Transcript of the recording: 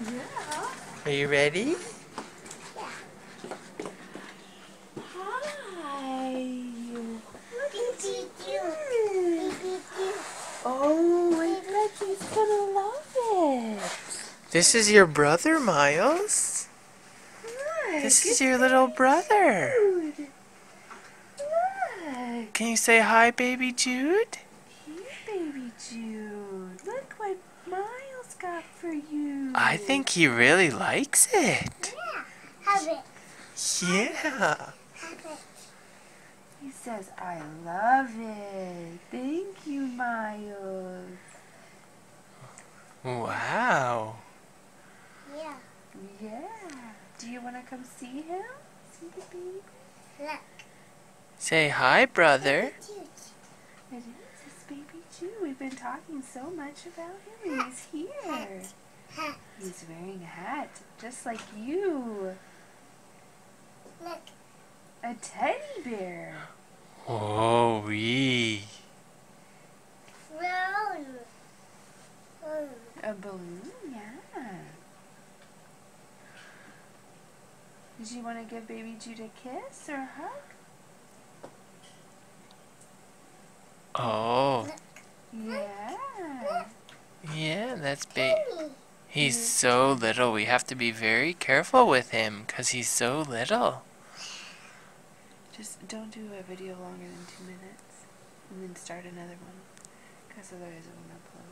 Yeah. Are you ready? Hi. Look at you. Oh, I bet he's gonna love it. This is your brother, Miles. Look, This is it's your little brother. cute. Look. Can you say hi, baby Jude? Here, baby Jude. Look what Miles got for you. I think he really likes it. yeah. Have it. Yeah. Have it. He says, I love it. Thank you, Miles. Wow. Yeah. Yeah. Do you want to come see him? See the baby? Look. Say hi, brother. Cute. It is his baby Jude. We've been talking so much about him, and he's here. Hat. He's wearing a hat, just like you. Look. A teddy bear. Oh, wee. Roll. A balloon, yeah. Did you want to give baby Jude a kiss or a hug? Oh, Yeah. yeah, that's big. He's so little. We have to be very careful with him because he's so little. Just don't do a video longer than 2 minutes and then start another one because otherwise it won't upload.